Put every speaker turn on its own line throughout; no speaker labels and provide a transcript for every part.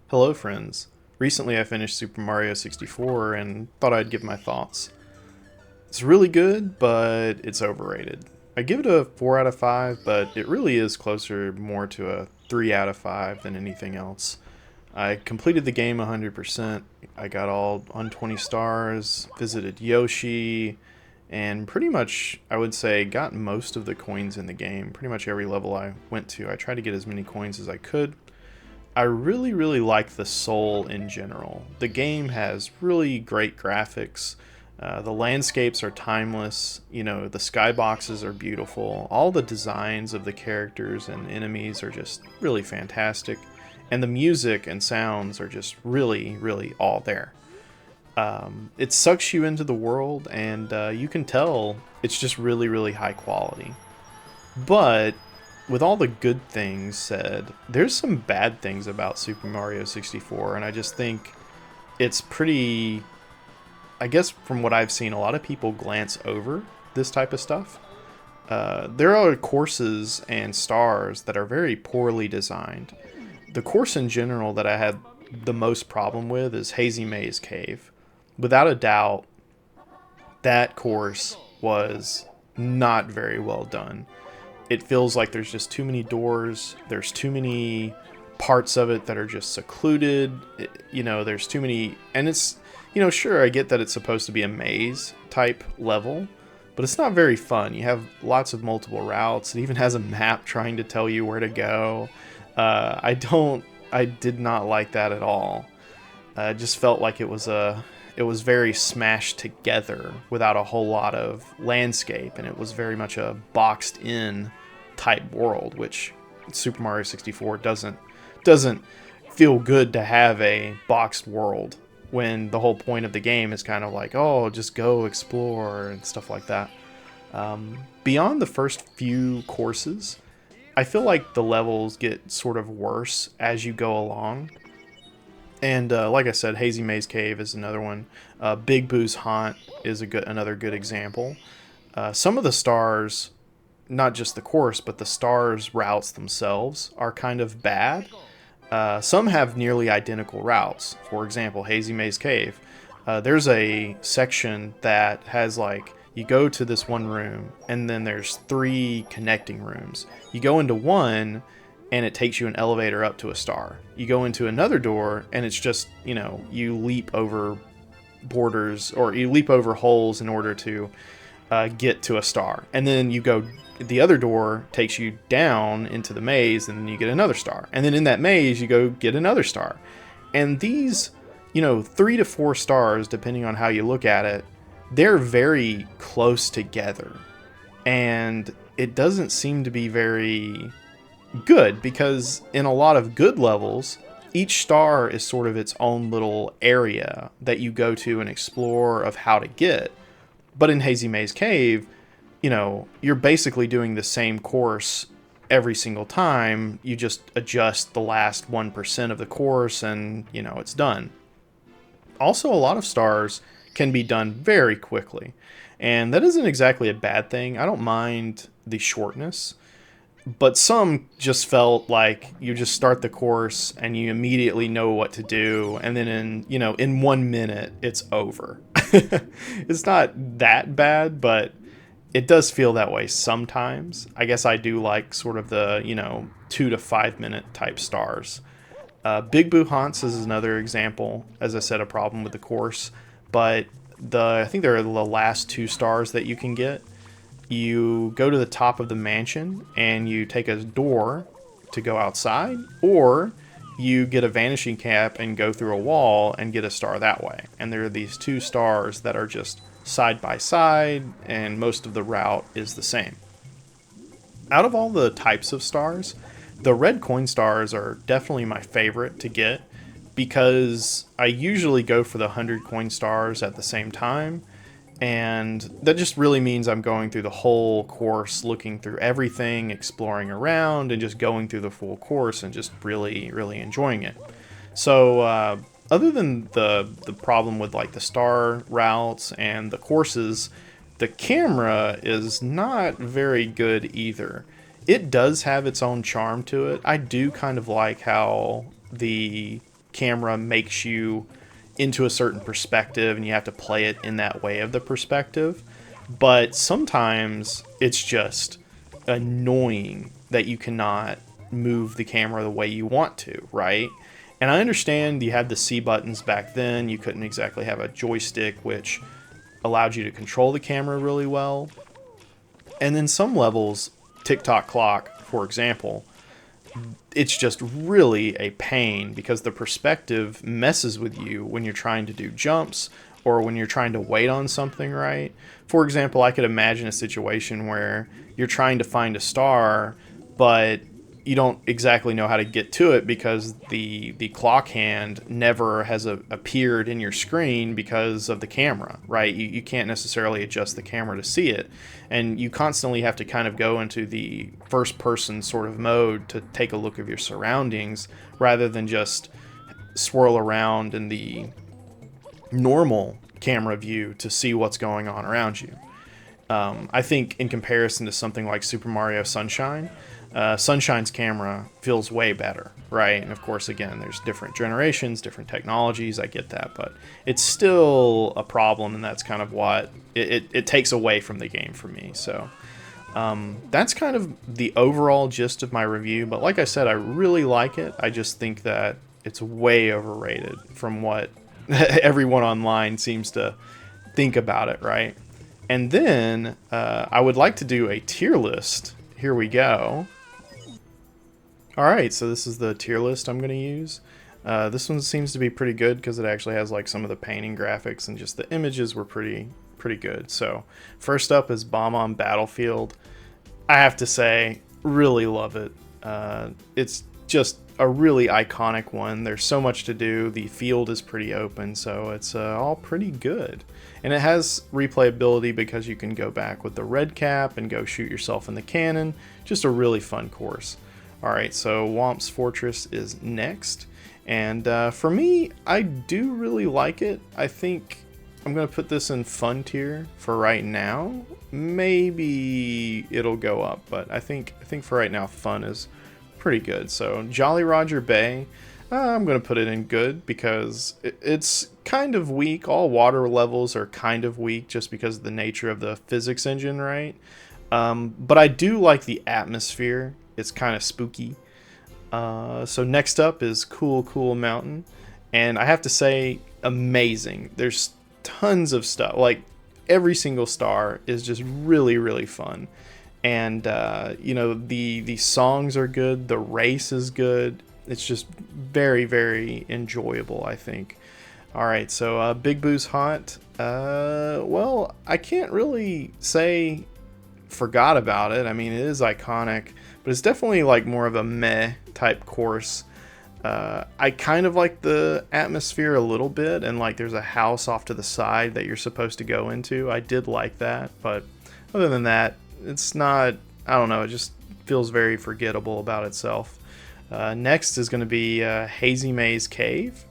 Hello, friends. Recently, I finished Super Mario 64 and thought I'd give my thoughts. It's really good, but it's overrated. I give it a 4 out of 5, but it really is closer more to a 3 out of 5 than anything else. I completed the game 100%. I got all 120 stars, visited Yoshi, and pretty much, I would say, got most of the coins in the game. Pretty much every level I went to, I tried to get as many coins as I could. I really like the Soul in general. The game has really great graphics. The landscapes are timeless. You know, the skyboxes are beautiful. All the designs of the characters and enemies are just really fantastic. And the music and sounds are just really all there. It sucks you into the world, and you can tell it's just really high quality. But with all the good things said, there's some bad things about Super Mario 64, and I just think it's pretty. I guess from what I've seen, a lot of people glance over this type of stuff. There are courses and stars that are very poorly designed. The course in general that I had the most problem with is Hazy Maze Cave. Without a doubt, that course was not very well done. It feels like there's just too many doors. There's too many parts of it that are just secluded. There's too many, and it's, sure, I get that it's supposed to be a maze type level, but it's not very fun. You have lots of multiple routes. It even has a map trying to tell you where to go. I did not like that at all. It just felt like it was very smashed together without a whole lot of landscape, and it was very much a boxed in type world, which Super Mario 64 doesn't feel good to have a boxed world when the whole point of the game is kind of like, oh, just go explore and stuff like that. Beyond the first few courses, I feel like the levels get sort of worse as you go along. And like I said, Hazy Maze Cave is another one. Big Boo's Haunt is another good example. Some of the stars, not just the course, but the stars routes themselves are kind of bad. Some have nearly identical routes. For example, Hazy Maze Cave. There's a section that has like, you go to this one room, and then there's three connecting rooms. You go into one, and it takes you an elevator up to a star. You go into another door, and it's just, you leap over borders, or you leap over holes in order to get to a star. And then you go, the other door takes you down into the maze, and then you get another star. And then in that maze, you go get another star. And these, 3 to 4 stars, depending on how you look at it, they're very close together. And it doesn't seem to be very good, because in a lot of good levels, each star is sort of its own little area that you go to and explore of how to get. But in Hazy Maze Cave, you're basically doing the same course every single time. You just adjust the last 1% of the course, and it's done. Also, a lot of stars can be done very quickly, and that isn't exactly a bad thing. I don't mind the shortness, but some just felt like you just start the course and you immediately know what to do, and then in 1 minute it's over. It's not that bad, but it does feel that way sometimes. I guess I do like sort of the 2 to 5 minute type stars. Big Boo Haunts is another example. As I said, a problem with the course, but I think there are the last 2 stars that you can get. You go to the top of the mansion and you take a door to go outside, or you get a vanishing cap and go through a wall and get a star that way. And there are these 2 stars that are just side by side, and most of the route is the same. Out of all the types of stars, the red coin stars are definitely my favorite to get, because I usually go for the 100 coin stars at the same time, and that just really means I'm going through the whole course, looking through everything, exploring around, and just going through the full course and just really enjoying it. So other than the problem with like the star routes and the courses, the camera is not very good either. It does have its own charm to it. I do kind of like how the camera makes you into a certain perspective and you have to play it in that way of the perspective. But sometimes it's just annoying that you cannot move the camera the way you want to, right? And I understand you had the C buttons back then. You couldn't exactly have a joystick which allowed you to control the camera really well. And then some levels, Tick-Tock Clock, for example, it's just really a pain because the perspective messes with you when you're trying to do jumps or when you're trying to wait on something, right? For example, I could imagine a situation where you're trying to find a star, but you don't exactly know how to get to it because the clock hand never has appeared in your screen because of the camera, right? You can't necessarily adjust the camera to see it, and you constantly have to kind of go into the first person sort of mode to take a look of your surroundings rather than just swirl around in the normal camera view to see what's going on around you. I think in comparison to something like Super Mario Sunshine, Sunshine's camera feels way better, right? And of course, again, there's different generations, different technologies, I get that, but it's still a problem, and that's kind of what it takes away from the game for me. So that's kind of the overall gist of my review, but like I said, I really like it. I just think that it's way overrated from what everyone online seems to think about it, right? And then I would like to do a tier list. Here we go. Alright, so this is the tier list I'm going to use. This one seems to be pretty good because it actually has like some of the painting graphics and just the images were pretty good. So first up is Bomb-On Battlefield. I have to say, really love it. It's just a really iconic one. There's so much to do. The field is pretty open, so it's all pretty good. And it has replayability because you can go back with the red cap and go shoot yourself in the cannon. Just a really fun course. Alright, so Womp's Fortress is next. And for me, I do really like it. I think I'm going to put this in fun tier for right now. Maybe it'll go up, but I think for right now, fun is pretty good. So Jolly Roger Bay, I'm going to put it in good because it's kind of weak. All water levels are kind of weak just because of the nature of the physics engine, right? But I do like the atmosphere. It's kind of spooky. So next up is Cool Mountain. And I have to say, amazing. There's tons of stuff. Like, every single star is just really fun. And, you know, the songs are good. The race is good. It's just very enjoyable, I think. Alright, so Big Boo's Haunt. Well, I can't really say forgot about it. I mean, it is iconic, but it's definitely like more of a meh type course. I kind of like the atmosphere a little bit, and like there's a house off to the side that you're supposed to go into. I did like that, but other than that, it's not, I don't know, it just feels very forgettable about itself. Next is going to be Hazy Maze Cave.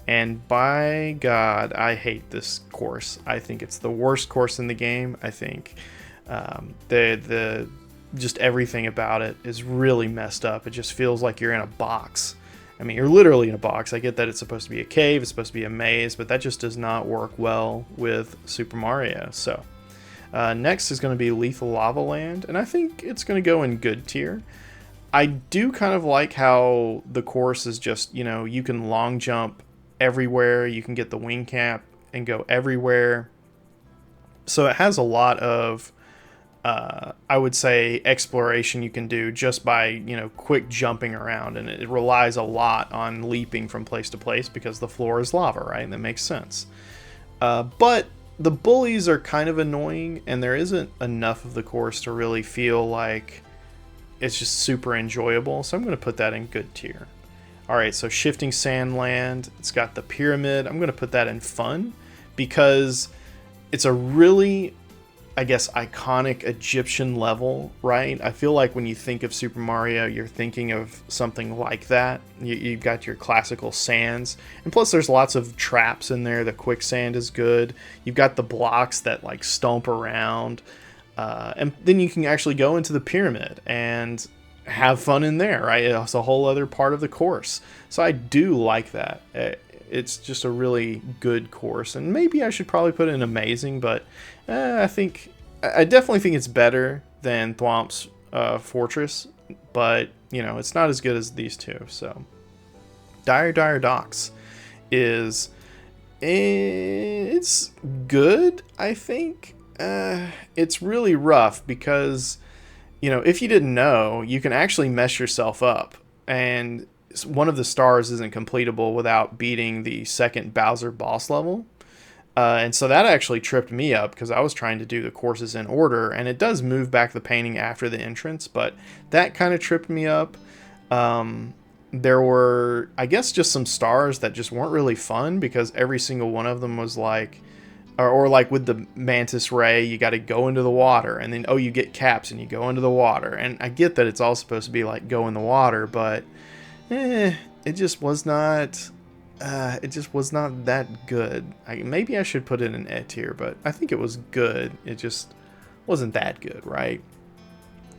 And by God, I hate this course. I think it's the worst course in the game. I think the just everything about it is really messed up. It just feels like you're in a box. I mean, you're literally in a box. I get that it's supposed to be a cave, it's supposed to be a maze, but that just does not work well with Super Mario. So next is going to be Lethal Lava Land, and I think it's going to go in good tier. I do kind of like how the course is just, you know, you can long jump everywhere, you can get the wing cap and go everywhere. So it has a lot of I would say exploration you can do just by, you know, quick jumping around, and it relies a lot on leaping from place to place because the floor is lava, right? And that makes sense. But the bullies are kind of annoying, and there isn't enough of the course to really feel like it's just super enjoyable, so I'm going to put that in good tier. Alright, so Shifting Sandland, it's got the pyramid. I'm going to put that in fun because it's a really, I guess, iconic Egyptian level, right? I feel like when you think of Super Mario, you're thinking of something like that. You've got your classical sands, and plus there's lots of traps in there. The quicksand is good. You've got the blocks that like stomp around, and then you can actually go into the pyramid, and have fun in there, right? It's a whole other part of the course. So I do like that. It's just a really good course, and maybe I should probably put in amazing, but I definitely think it's better than Thwomp's Fortress, but it's not as good as these two. So Dire Docks is it's good, I think. It's really rough because if you didn't know, you can actually mess yourself up, and one of the stars isn't completable without beating the second Bowser boss level. And so that actually tripped me up because I was trying to do the courses in order, and it does move back the painting after the entrance, but that kind of tripped me up. There were, I guess, just some stars that just weren't really fun because every single one of them was like, or like with the Mantis Ray, you got to go into the water, and then, you get caps and you go into the water. And I get that it's all supposed to be like go in the water, but it just was not. It just was not that good. Maybe I should put it in E tier, but I think it was good. It just wasn't that good, right?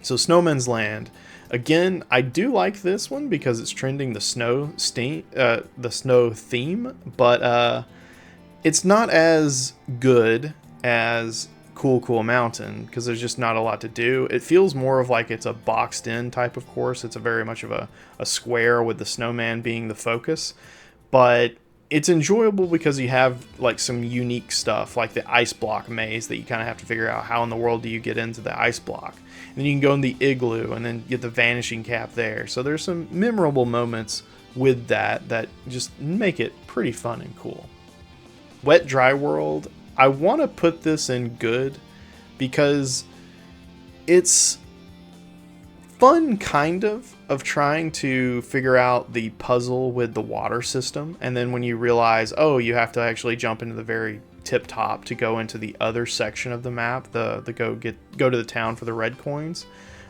So Snowman's Land. Again, I do like this one because it's trending the snow theme, but it's not as good as Cool Mountain because there's just not a lot to do. It feels more of like it's a boxed in type of course. It's a very much of a square with the snowman being the focus. But it's enjoyable because you have like some unique stuff like the ice block maze that you kind of have to figure out how in the world do you get into the ice block. And then you can go in the igloo and then get the vanishing cap there. So there's some memorable moments with that just make it pretty fun and cool. Wet Dry World, I want to put this in good because it's fun kind of trying to figure out the puzzle with the water system, and then when you realize you have to actually jump into the very tip top to go into the other section of the map, the go to the town for the red coins.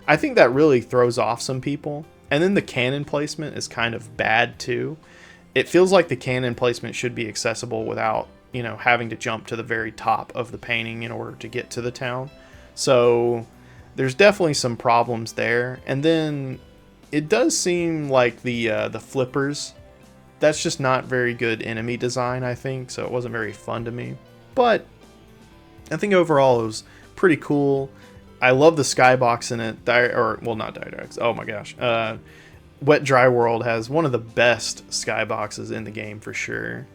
I think that really throws off some people. And then the cannon placement is kind of bad too. It feels like the cannon placement should be accessible without having to jump to the very top of the painting in order to get to the town. So there's definitely some problems there. And then it does seem like the flippers, that's just not very good enemy design, I think. So it wasn't very fun to me. But I think overall it was pretty cool. I love the skybox in it. Not Direx. Oh my gosh. Wet Dry World has one of the best skyboxes in the game for sure.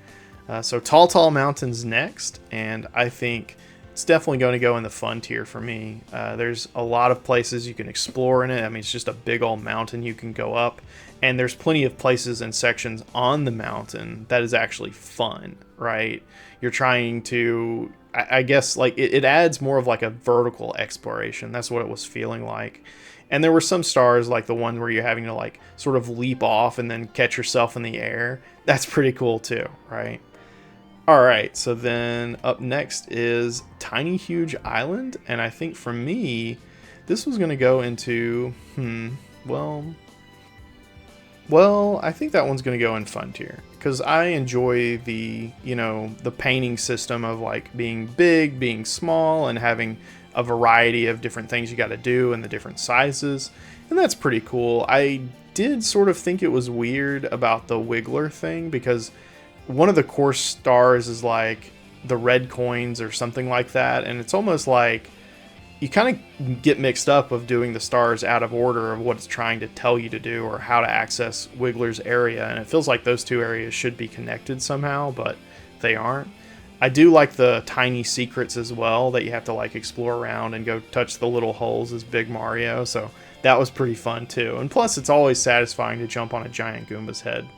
So Tall Mountain's next, and I think it's definitely going to go in the fun tier for me. There's a lot of places you can explore in it. I mean, it's just a big old mountain you can go up, and there's plenty of places and sections on the mountain that is actually fun, right? You're trying to, I guess, like it adds more of like a vertical exploration. That's what it was feeling like. And there were some stars like the one where you're having to like sort of leap off and then catch yourself in the air. That's pretty cool too, right? Alright, so then up next is Tiny Huge Island, and I think for me, this was going to go into, I think that one's going to go in fun tier, because I enjoy the painting system of like being big, being small, and having a variety of different things you got to do and the different sizes, and that's pretty cool. I did sort of think it was weird about the Wiggler thing, because one of the course stars is like the red coins or something like that, and it's almost like you kind of get mixed up of doing the stars out of order of what it's trying to tell you to do or how to access Wiggler's area, and it feels like those two areas should be connected somehow, but they aren't. I do like the tiny secrets as well that you have to like explore around and go touch the little holes as Big Mario, so that was pretty fun too. And plus it's always satisfying to jump on a giant Goomba's head.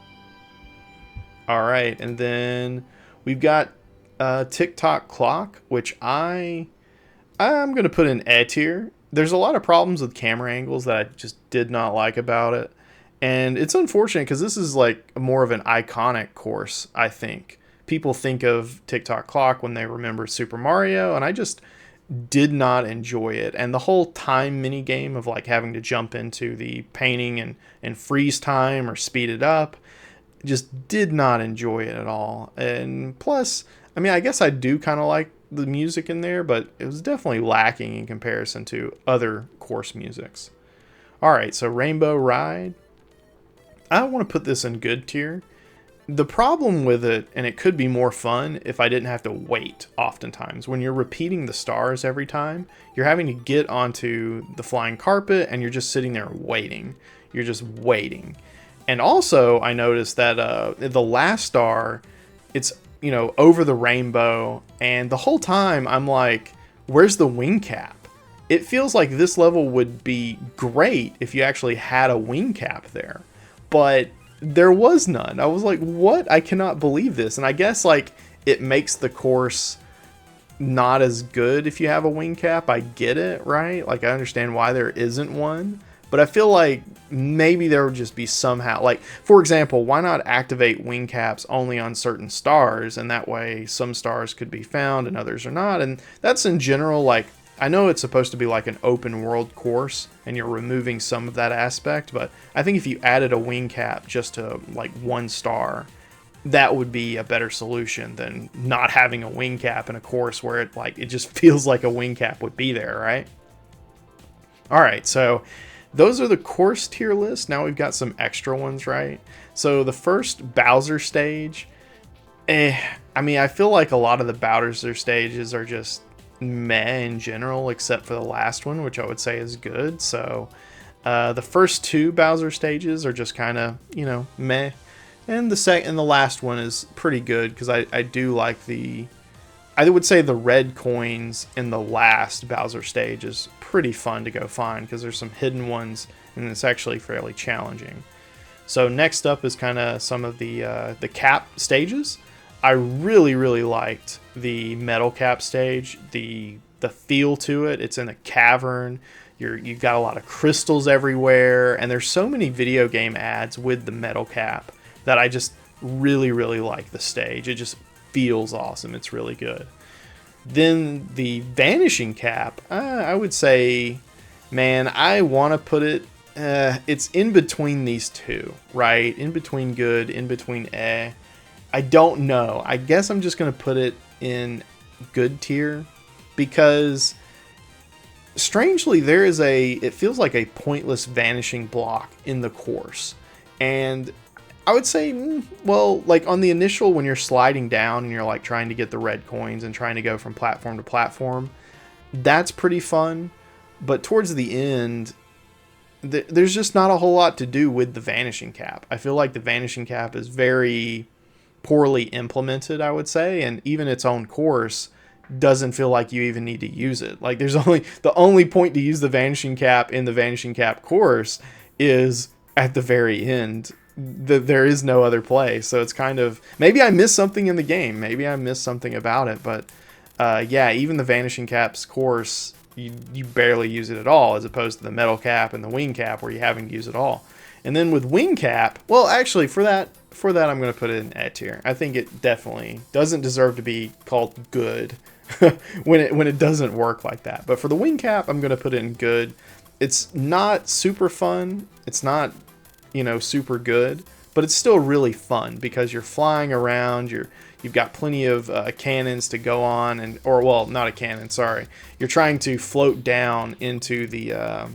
Alright, and then we've got Tick-Tock Clock, which I'm going to put in E tier. There's a lot of problems with camera angles that I just did not like about it. And it's unfortunate because this is like more of an iconic course, I think. People think of Tick-Tock Clock when they remember Super Mario, and I just did not enjoy it. And the whole time mini game of like having to jump into the painting and freeze time or speed it up, just did not enjoy it at all. And plus, I mean, I guess I do kind of like the music in there, but it was definitely lacking in comparison to other course musics. Alright, so Rainbow Ride. I want to put this in good tier. The problem with it, and it could be more fun if I didn't have to wait oftentimes. When you're repeating the stars every time, you're having to get onto the flying carpet and you're just sitting there waiting. You're just waiting. And also, I noticed that the last star, it's, you know, over the rainbow, and the whole time I'm like, where's the wing cap? It feels like this level would be great if you actually had a wing cap there. But there was none. I was like, what? I cannot believe this. And I guess like it makes the course not as good if you have a wing cap. I get it, right? Like I understand why there isn't one. But I feel like maybe there would just be somehow, like, for example, why not activate wing caps only on certain stars? And that way some stars could be found and others are not. And that's in general, like, I know it's supposed to be like an open world course and you're removing some of that aspect, but I think if you added a wing cap just to like one star, that would be a better solution than not having a wing cap in a course where it just feels like a wing cap would be there, right? All right, so those are the course tier list. Now we've got some extra ones, right? So the first Bowser stage, I mean, I feel like a lot of the Bowser stages are just meh in general, except for the last one, which I would say is good. So the first two Bowser stages are just kind of, you know, meh. And the last one is pretty good because I do like I would say the red coins in the last Bowser stage is pretty fun to go find because there's some hidden ones and it's actually fairly challenging. So next up is kind of some of the cap stages. I really liked the metal cap stage, the feel to it. It's in a cavern. You've got a lot of crystals everywhere, and there's so many video game ads with the metal cap that I just really like the stage. It just feels awesome. It's really good. Then the vanishing cap, I would say, man, I want to put it, it's in between these two, right? In between good, in between eh. I don't know. I guess I'm just going to put it in good tier because strangely it feels like a pointless vanishing block in the course. And I would say, well, like on the initial, when you're sliding down and you're like trying to get the red coins and trying to go from platform to platform, that's pretty fun. But towards the end, there's just not a whole lot to do with the vanishing cap. I feel like the vanishing cap is very poorly implemented, I would say, and even its own course doesn't feel like you even need to use it. Like the only point to use the vanishing cap in the vanishing cap course is at the very end. There is no other play, so it's kind of, maybe I missed something in the game, maybe I missed something about it, but yeah, even the vanishing caps course, you barely use it at all, as opposed to the metal cap and the wing cap where you having to use it all. And then with wing cap, well, actually for that I'm going to put it in A tier. I think it definitely doesn't deserve to be called good when it doesn't work like that. But for the wing cap, I'm going to put it in good. It's not super fun. It's not, you know, super good, but it's still really fun because you're flying around. You've got plenty of cannons to go on, or well, not a cannon. Sorry, you're trying to float down into the.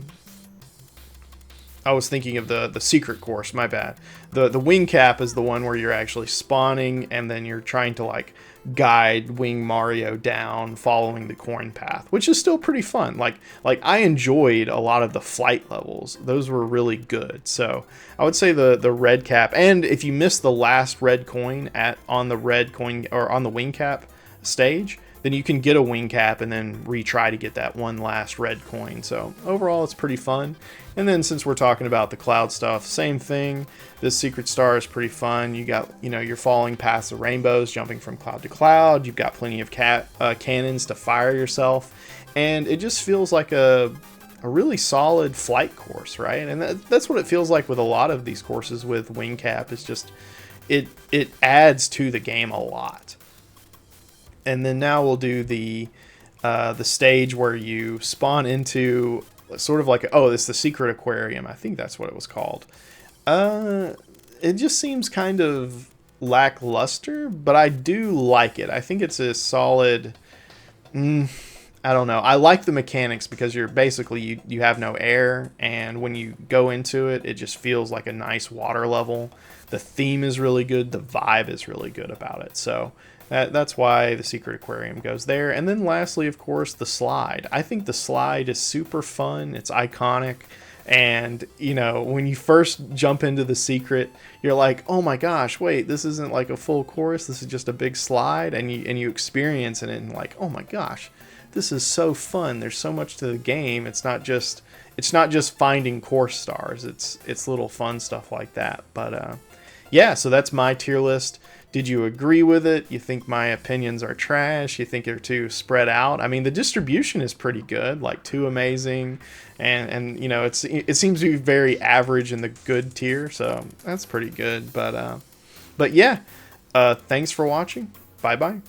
I was thinking of the secret course, my bad. The wing cap is the one where you're actually spawning and then you're trying to like guide Wing Mario down following the coin path, which is still pretty fun. Like I enjoyed a lot of the flight levels. Those were really good. So I would say the red cap, and if you miss the last red coin on the red coin or on the wing cap stage, then you can get a wing cap and then retry to get that one last red coin. So overall, it's pretty fun. And then since we're talking about the cloud stuff, same thing. This secret star is pretty fun. You got, you know, you're falling past the rainbows, jumping from cloud to cloud. You've got plenty of cannons to fire yourself. And it just feels like a really solid flight course, right? And that's what it feels like with a lot of these courses with wing cap. It's just, it adds to the game a lot. And then now we'll do the stage where you spawn into sort of like, it's the secret aquarium. I think that's what it was called. It just seems kind of lackluster, but I do like it. I think it's a solid. I don't know. I like the mechanics because you're basically you have no air, and when you go into it, it just feels like a nice water level. The theme is really good. The vibe is really good about it. So that's why the Secret Aquarium goes there. And then lastly, of course, the slide. I think the slide is super fun. It's iconic. And, you know, when you first jump into the secret, you're like, oh my gosh, wait, this isn't like a full course. This is just a big slide. And you experience it and like, oh my gosh, this is so fun. There's so much to the game. It's not just finding course stars. It's little fun stuff like that. But yeah, so that's my tier list. Did you agree with it? You think my opinions are trash? You think they're too spread out? I mean, the distribution is pretty good, like too amazing, and you know, it seems to be very average in the good tier, so that's pretty good. But yeah, thanks for watching. Bye bye.